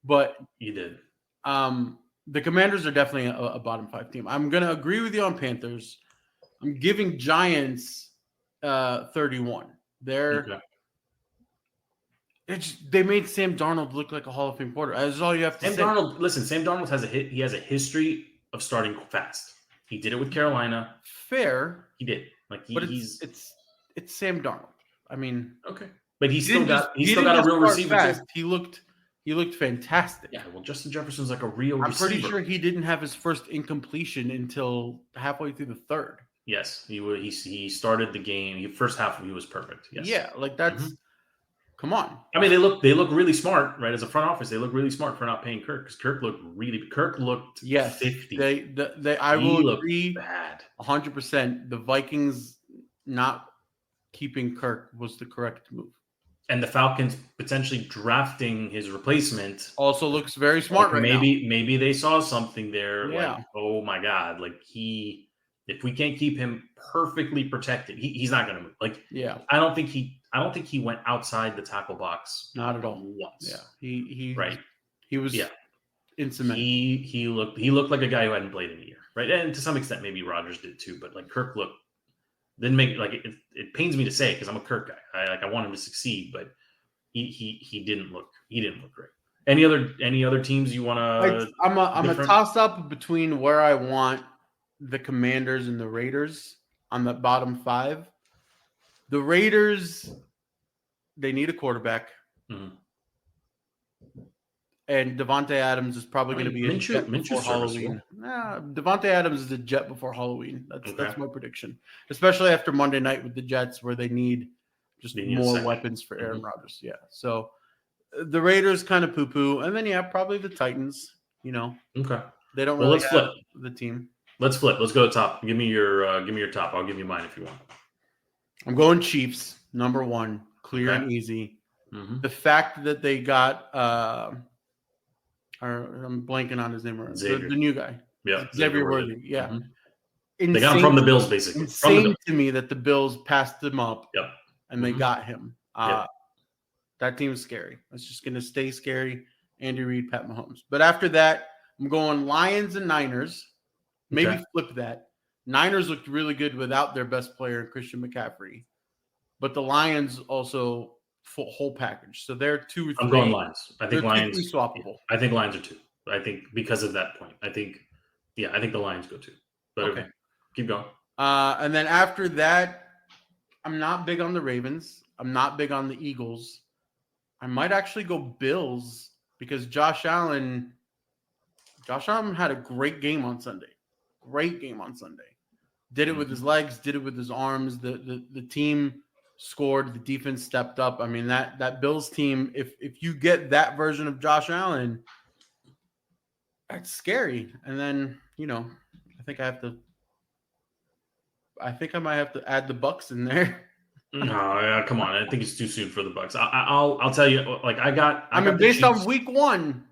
But you did. The Commanders are definitely a bottom 5 team. I'm going to agree with you on Panthers. I'm giving Giants 31. They made Sam Darnold look like a Hall of Fame quarterback. That's all you have to say. Sam Darnold has a history of starting fast. He did it with Carolina. Fair. He did. It's Sam Darnold. I mean, okay, but he still got a real receiver. He looked fantastic. Yeah, well, Justin Jefferson's like a real receiver. I'm pretty sure he didn't have his first incompletion until halfway through the third. Yes, he started the game. The first half he was perfect. Yes. Yeah, like that's come on. I mean, they look really smart, right? As a front office, they look really smart for not paying Kirk because Kirk looked 50. I will agree bad. 100%. The Vikings not keeping Kirk was the correct move. And the Falcons potentially drafting his replacement also looks very smart right now. Maybe they saw something there. Yeah. Like, oh my God, like if we can't keep him perfectly protected, he's not going to move. Like, yeah, I don't think he went outside the tackle box. Not at all. Once. Yeah, he was in cement. He looked like a guy who hadn't played in a year, right? And to some extent, maybe Rodgers did too. But like Kirk didn't make it pains me to say because I'm a Kirk guy. I want him to succeed, but he didn't look great. Any other teams you want to? I'm a toss up between where I want the Commanders and the Raiders on the bottom 5. The Raiders, they need a quarterback. Mm-hmm. And Devontae Adams is probably going to be a Jet before Halloween. Devontae Adams is a Jet before Halloween. That's my prediction. Especially after Monday night with the Jets where they need more weapons for Aaron Rodgers. Yeah. So the Raiders kind of poo-poo. And then, probably the Titans, Okay. They don't really have the team. Let's flip. Let's go to top. Give me your top. I'll give you mine if you want. I'm going Chiefs, number 1, clear and easy. Mm-hmm. The fact that they got I'm blanking on his name. The new guy. Yeah. Xavier Worthy. Yeah. Mm-hmm. They got him from the Bills, basically. Insane to me that the Bills passed him up. Yep. And they got him. That team's scary. It's just going to stay scary. Andy Reid, Pat Mahomes. But after that, I'm going Lions and Niners. Maybe flip that. Niners looked really good without their best player, Christian McCaffrey. But the Lions also whole package. So they're 2 or 3. I'm going Lions. I think Lions 2 swappable. I think Lions are 2. I think because of that point. I think the Lions go 2. But okay. Keep going. And then after that, I'm not big on the Ravens. I'm not big on the Eagles. I might actually go Bills because Josh Allen had a great game on Sunday. Did it with his legs, did it with his arms. The team scored, the defense stepped up. I mean, that Bills team, if you get that version of Josh Allen, that's scary. And then, I think I might have to add the Bucs in there. No, come on. I think it's too soon for the Bucks. I'll tell you. Like I got based the Chiefs, on week one,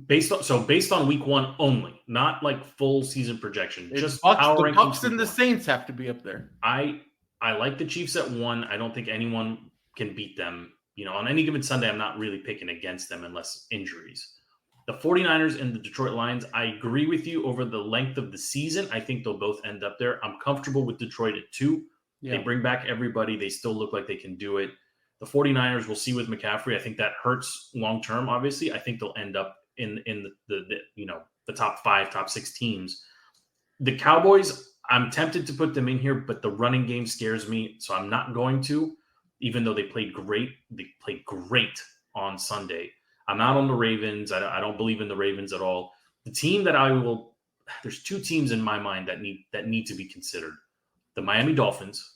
based on week one only, not like full season projection. Just Bucks, power the rankings. Bucks and the week one. Saints have to be up there. I like the Chiefs at 1. I don't think anyone can beat them. On any given Sunday, I'm not really picking against them unless injuries. The 49ers and the Detroit Lions, I agree with you over the length of the season. I think they'll both end up there. I'm comfortable with Detroit at 2. Yeah. They bring back everybody. They still look like they can do it. The 49ers, we'll see with McCaffrey. I think that hurts long-term, obviously. I think they'll end up in the top 5, top 6 teams. The Cowboys, I'm tempted to put them in here, but the running game scares me, so I'm not going to, even though they played great. They played great on Sunday. I'm not on the Ravens. I don't believe in the Ravens at all. The team that there's 2 teams in my mind that need to be considered. The Miami Dolphins,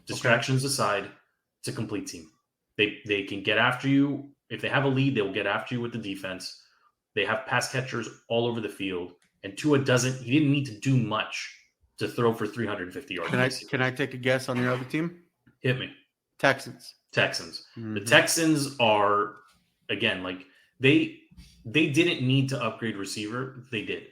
distractions aside, it's a complete team. They can get after you. If they have a lead, they will get after you with the defense. They have pass catchers all over the field. And Tua he didn't need to do much to throw for 350 yards. Can I take a guess on your other team? Hit me. Texans. Mm-hmm. The Texans are, again, like they didn't need to upgrade receiver. They did.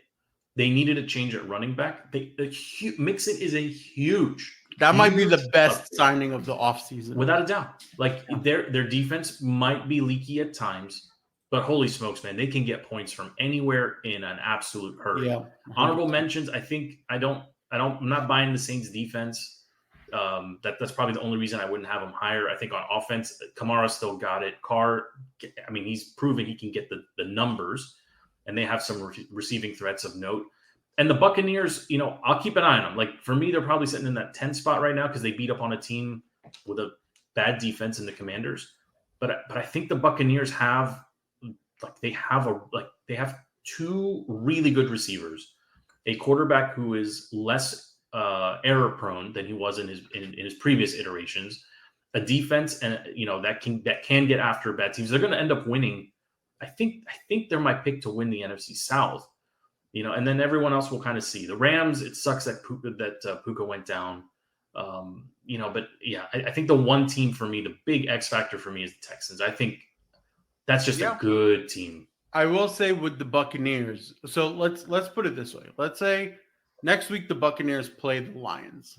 They needed a change at running back. Mixon is a huge. That might be the best signing of the offseason. Without a doubt. Like their defense might be leaky at times, but holy smokes, man, they can get points from anywhere in an absolute hurry. Yeah. Honorable mentions, I'm not buying the Saints defense. That's probably the only reason I wouldn't have him higher. I think on offense, Kamara still got it. Carr, he's proven he can get the numbers, and they have some receiving threats of note. And the Buccaneers, I'll keep an eye on them. Like for me, they're probably sitting in that 10 spot right now because they beat up on a team with a bad defense in the Commanders. But I think the Buccaneers have 2 really good receivers, a quarterback who is less error prone than he was in his previous iterations, a defense and that can get after bad teams. They're going to end up winning. I think they're my pick to win the NFC South. And then everyone else will kind of see. The Rams, it sucks that Puka went down. But yeah, I think the one team for me, the big X factor for me is the Texans. I think that's just a good team. I will say with the Buccaneers. So let's put it this way. Let's say next week the Buccaneers play the Lions.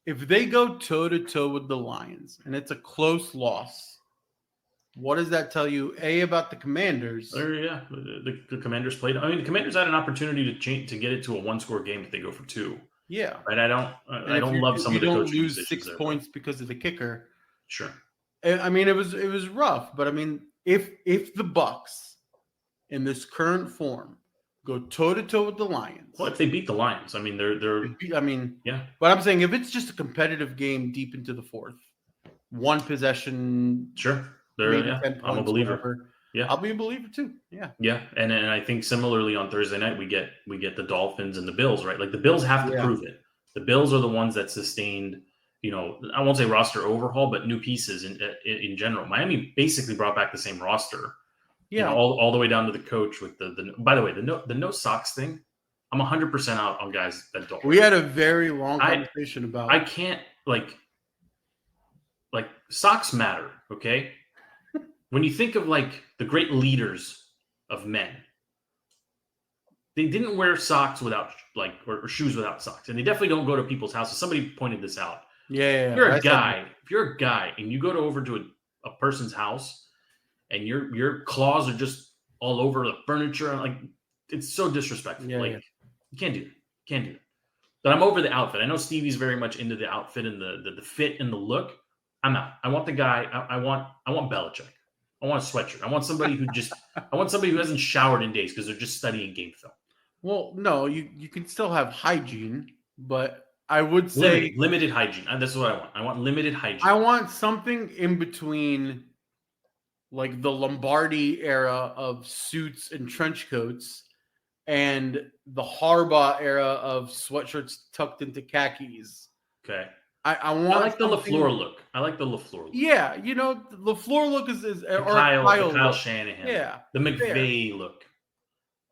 If they go toe-to-toe with the Lions and it's a close loss, what does that tell you, about the Commanders? The Commanders played. The Commanders had an opportunity to get it to a 1-score game if they go for 2. Yeah. Right. I don't love some of the coaching decisions. You don't lose 6 points because of the kicker. Sure. It was rough, but if the Bucks in this current form go toe-to-toe with the Lions. Well, if they beat the Lions, yeah. But I'm saying if it's just a competitive game deep into the 4th, 1 possession. Sure. I'm a believer. Whatever. Yeah, I'll be a believer too. Yeah. Yeah, and I think similarly on Thursday night we get the Dolphins and the Bills, right? Like the Bills have to prove it. The Bills are the ones that sustained, I won't say roster overhaul, but new pieces in general. Miami basically brought back the same roster. Yeah, all the way down to the coach with the. By the way, the no socks thing. I'm 100% out on guys that don't. We had a very long conversation about. I can't like socks matter. Okay. When you think of the great leaders of men, they didn't wear socks without or shoes without socks, and they definitely don't go to people's houses. Somebody pointed this out. Yeah. If you're a guy and you go over to a person's house and your claws are just all over the furniture, it's so disrespectful. Yeah, you can't do that. But I'm over the outfit. I know Stevie's very much into the outfit and the fit and the look. I'm out. I want the guy. I want Belichick. I want a sweatshirt. I want somebody who hasn't showered in days because they're just studying game film. Well, no, you can still have hygiene, but I would say limited hygiene. This is what I want. I want limited hygiene. I want something in between, the Lombardi era of suits and trench coats, and the Harbaugh era of sweatshirts tucked into khakis. Okay. I like the LaFleur look. Yeah, the LaFleur look is or Kyle Shanahan. Yeah. The McVay look.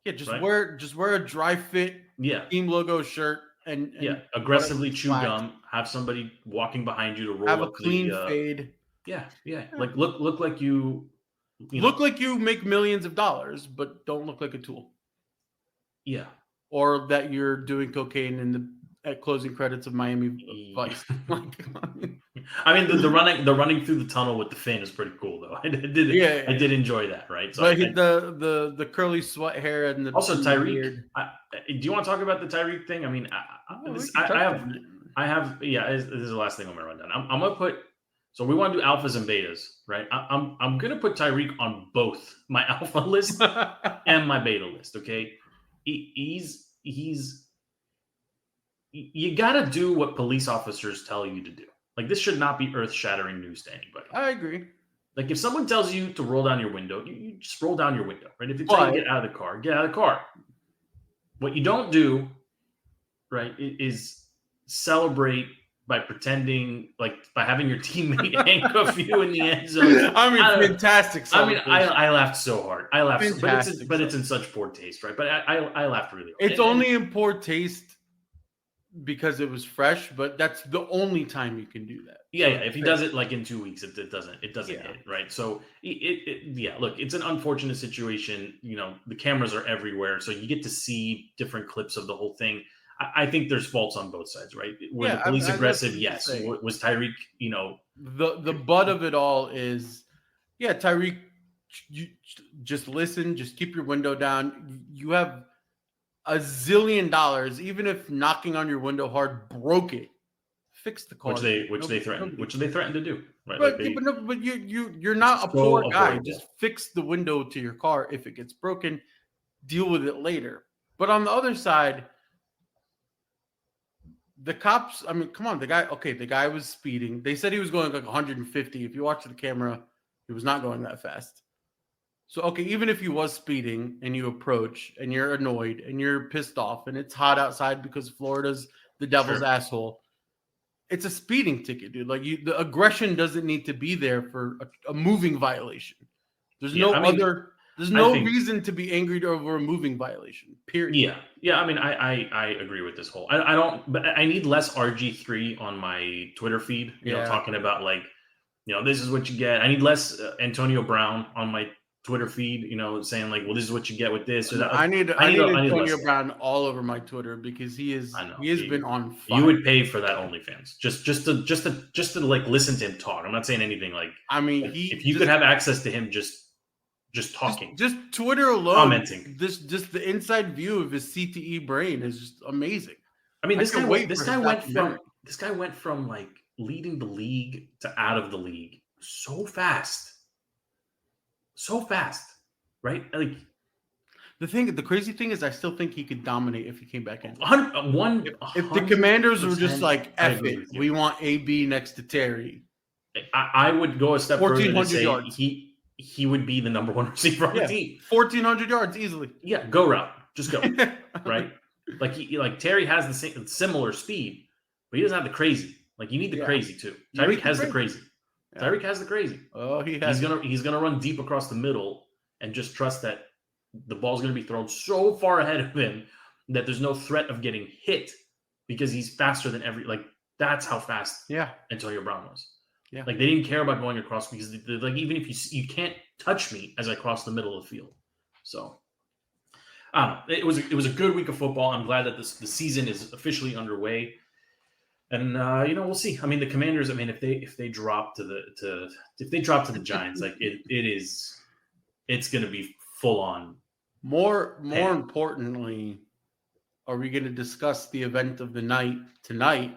Yeah, just wear a dry fit team logo shirt. and aggressively chew gum. Have somebody walking behind you to roll have up a clean fade. Yeah. Like look like you look like you make millions of dollars, but don't look like a tool. Yeah. Or that you're doing cocaine at closing credits of Miami Vice. I mean, the running through the tunnel with the fin is pretty cool, though. I did enjoy that, right? So but the curly sweat hair and the also Tyreek. Beard. Do you want to talk about the Tyreek thing? I mean, I have. Yeah, this is the last thing I'm gonna run down. I'm gonna put. So we want to do alphas and betas, right? I'm gonna put Tyreek on both my alpha list and my beta list. Okay, he's you gotta do what police officers tell you to do. Like, this should not be earth-shattering news to anybody. I agree. Like, if someone tells you to roll down your window, you just roll down your window, right? If they tell you to get out of the car, get out of the car. What you don't do, right, is celebrate by pretending, like, by having your teammate handcuff you in the end zone. I mean, fantastic. I mean, I laughed so hard. I laughed, but it's in such poor taste, right? But I laughed really hard. It's only in poor taste because it was fresh, but that's the only time you can do that. Yeah. If he does it like in 2 weeks, it doesn't hit, right? So look, it's an unfortunate situation. You know, the cameras are everywhere, so you get to see different clips of the whole thing. I think there's faults on both sides, right? Were the police aggressive? Yes. Was Tyreek, the butt of it all is, Tyreek, you just listen, just keep your window down. You have $1 zillion, even if knocking on your window hard broke it. Fix the car. Which they threatened to do. Right? But you're not a poor guy. Just fix the window to your car. If it gets broken, deal with it later. But on the other side, the cops, I mean, come on, the guy was speeding. They said he was going like 150. If you watch the camera, he was not going that fast. So, even if he was speeding and you approach and you're annoyed and you're pissed off and it's hot outside because Florida's the devil's asshole, it's a speeding ticket, dude. Like, the aggression doesn't need to be there for a moving violation. There's no reason to be angry over a moving violation, period. Yeah. I mean, I agree with this whole. But I need less RG3 on my Twitter feed. You know, talking about like, this is what you get. I need less Antonio Brown on my Twitter feed, saying like, well, this is what you get with this or that. I need Antonio Brown all over my Twitter because he has been on fire. You would pay for that OnlyFans just to like listen to him talk. I'm not saying anything like. I mean, if you could have access to him just talking, just Twitter alone, commenting, just the inside view of his CTE brain is just amazing. I mean, this guy went from like leading the league to out of the league so fast, right? Like the crazy thing is, I still think he could dominate if he came back in. If the Commanders were just like, F it, we want AB next to Terry. I would go a step further and say yards. He would be the number one receiver on the team. 1,400 yards easily. Yeah, go route. Just go. Right? Like Terry has the same similar speed, but he doesn't have the crazy. Like, you need the crazy too. Tyreek has the crazy. Yeah. Tyreek has the crazy. Oh, he's gonna run deep across the middle and just trust that the ball's gonna be thrown so far ahead of him that there's no threat of getting hit because he's faster than that's how fast Antonio Brown was. Yeah. Like, they didn't care about going across because like, even if you can't touch me as I cross the middle of the field. So I don't know. It was a good week of football. I'm glad that the season is officially underway. And we'll see. I mean, the Commanders, I mean, if they drop to the Giants, like it's going to be full on. More importantly, are we going to discuss the event of the night tonight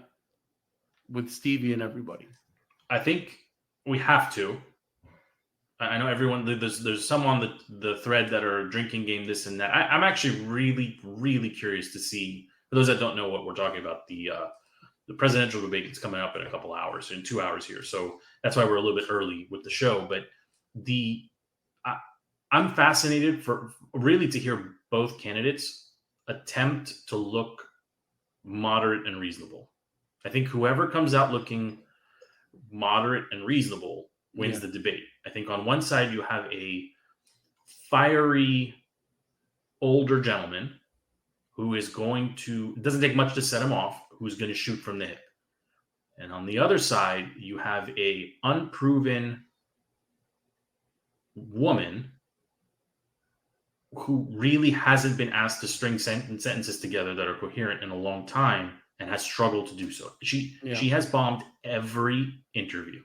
with Stevie and everybody? I think we have to. I know everyone. There's some on the thread that are drinking game this and that. I'm actually really, really curious to see. For those that don't know what we're talking about, the presidential debate is coming up in a couple hours, in 2 hours here. So that's why we're a little bit early with the show. But I'm fascinated to hear both candidates attempt to look moderate and reasonable. I think whoever comes out looking moderate and reasonable wins the debate. I think on one side you have a fiery older gentleman who is going to, it doesn't take much to set him off, who's going to shoot from the hip. And on the other side, you have a unproven woman who really hasn't been asked to string sentences together that are coherent in a long time and has struggled to do so. She has bombed every interview.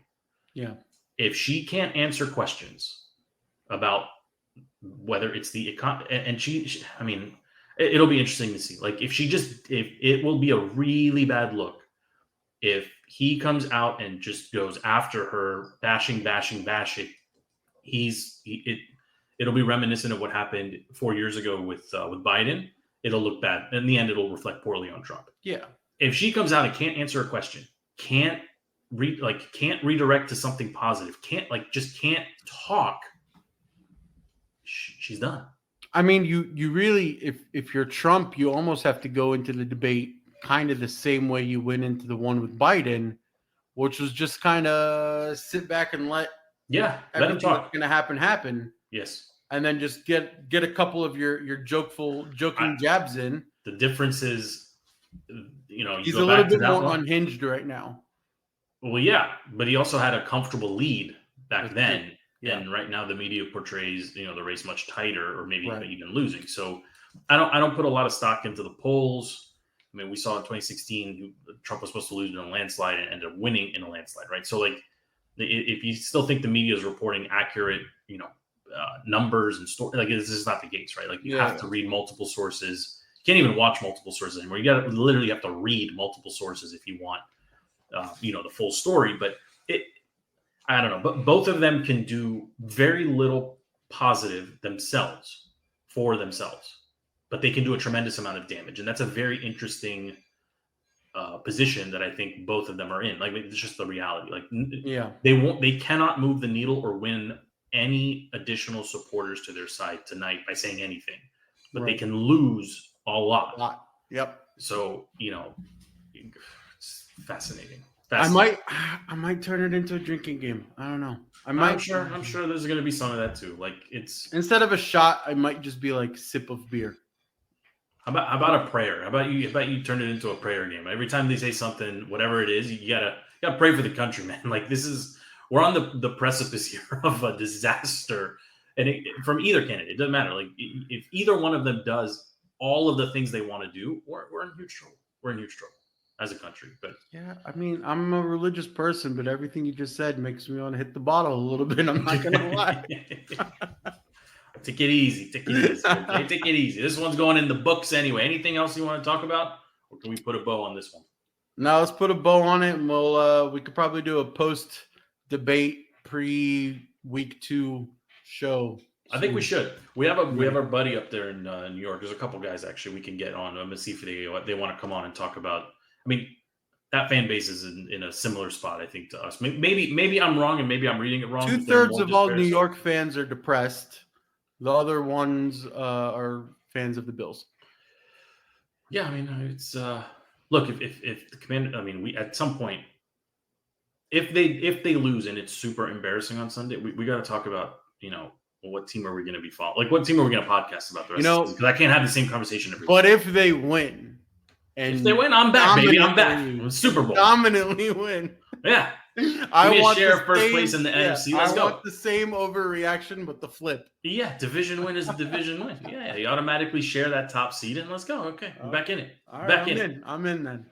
Yeah. If she can't answer questions about whether it's the and she I mean, it'll be interesting to see. Like if it will be a really bad look if he comes out and just goes after her, bashing. It'll be reminiscent of what happened 4 years ago with Biden. It'll look bad. In the end, it'll reflect poorly on Trump. Yeah. If she comes out and can't answer a question, can't redirect to something positive, can't talk, she's done. I mean, you really, if you're Trump, you almost have to go into the debate kind of the same way you went into the one with Biden, which was just kind of sit back and let him talk. What's going to happen. Yes. And then just get a couple of your joking jabs in. The difference is, he's a little bit more unhinged right now. Well, yeah, but he also had a comfortable lead back then. Yeah. And right now the media portrays, the race much tighter or maybe even losing. So I don't put a lot of stock into the polls. I mean, we saw in 2016, Trump was supposed to lose in a landslide and ended up winning in a landslide, right? So like, if you still think the media is reporting accurate, numbers and story, like this is not the case, right? Like you have to read multiple sources. You can't even watch multiple sources anymore. You literally have to read multiple sources if you want, the full story. But I don't know. But both of them can do very little positive for themselves, but they can do a tremendous amount of damage, and that's a very interesting position that I think both of them are in. Like it's just the reality. Like they cannot move the needle or win any additional supporters to their side tonight by saying anything, but they can lose a lot. Yep. So it's fascinating. I might turn it into a drinking game. I don't know. I'm sure there's going to be some of that too. Like it's instead of a shot, I might just be like sip of beer. How about a prayer? How about you turn it into a prayer game? Every time they say something, whatever it is, you gotta pray for the country, man. Like we're on the precipice here of a disaster, and from either candidate, it doesn't matter. Like if either one of them does all of the things they want to do, we're in huge trouble. We're in huge trouble as a country. But yeah, I mean, I'm a religious person, but everything you just said makes me want to hit the bottle a little bit. I'm not gonna lie. Take it easy. Okay? Take it easy. This one's going in the books anyway. Anything else you want to talk about, or can we put a bow on this one? No, let's put a bow on it, and we could probably do a post-debate pre-week 2 show. I think we should. We have our buddy up there in New York. There's a couple guys actually we can get on. I'm gonna see if they want to come on and talk about. I mean, that fan base is in a similar spot, I think, to us. Maybe I'm wrong, and maybe I'm reading it wrong. 2/3 of all New York fans are depressed. The other ones are fans of the Bills. Yeah, I mean, it's look if the Commander. I mean, we at some point, if they lose and it's super embarrassing on Sunday, we got to talk about what team are we going to be following? Like, what team are we going to podcast about the rest of the season? Because I can't have the same conversation every week. But if they win, if they win, I'm back, baby. I'm back. Super Bowl. Dominantly win. Yeah. I want share first place in the NFC. Let's go. I want the same overreaction, but the flip. Yeah, division win is a division win. Yeah, you automatically share that top seed, and let's go. Okay, I'm back in it. All right, I'm in then.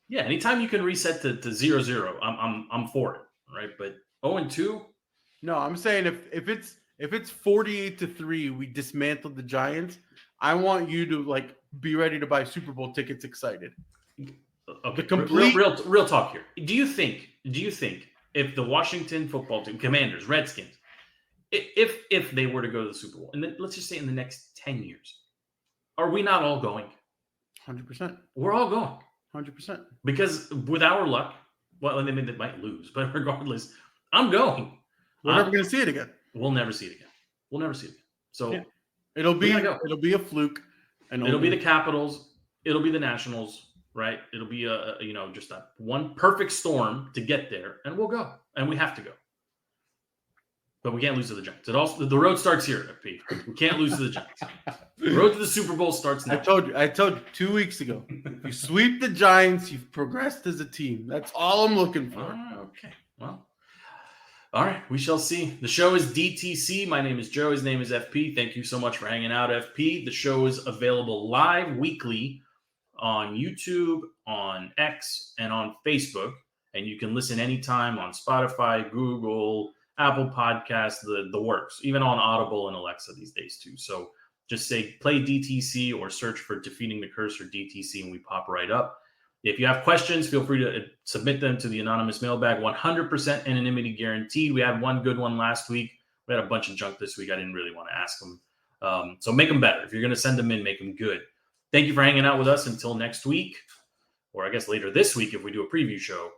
Yeah, anytime you can reset to 0-0, I'm for it, right? But 0-2. No, I'm saying if it's 48-3, we dismantled the Giants. I want you to be ready to buy Super Bowl tickets, excited. Okay, real talk here. Do you think if the Washington football team, Commanders, Redskins, if they were to go to the Super Bowl, and then let's just say in the next 10 years, are we not all going? 100%. We're all going. 100%. Because with our luck, well, I mean, they might lose, but regardless, I'm going. We're never going to see it again. We'll never see it again. So yeah. It'll be a fluke, and it'll be the Capitals. It'll be the Nationals. Right, it'll be just that one perfect storm to get there, and we'll go, and we have to go. But we can't lose to the Giants. The road starts here, FP. We can't lose to the Giants. The road to the Super Bowl starts now. I told you 2 weeks ago. If you sweep the Giants, you've progressed as a team. That's all I'm looking for. Okay. Well, all right. We shall see. The show is DTC. My name is Joe. His name is FP. Thank you so much for hanging out, FP. The show is available live weekly on YouTube, on X, and on Facebook. And you can listen anytime on Spotify, Google, Apple Podcasts, the works, even on Audible and Alexa these days too. So just say play DTC or search for Defeating the Curse or DTC and we pop right up. If you have questions, feel free to submit them to the anonymous mailbag. 100% anonymity guaranteed. We had one good one last week. We had a bunch of junk this week. I didn't really want to ask them. So make them better. If you're going to send them in, make them good. Thank you for hanging out with us until next week, or I guess later this week if we do a preview show.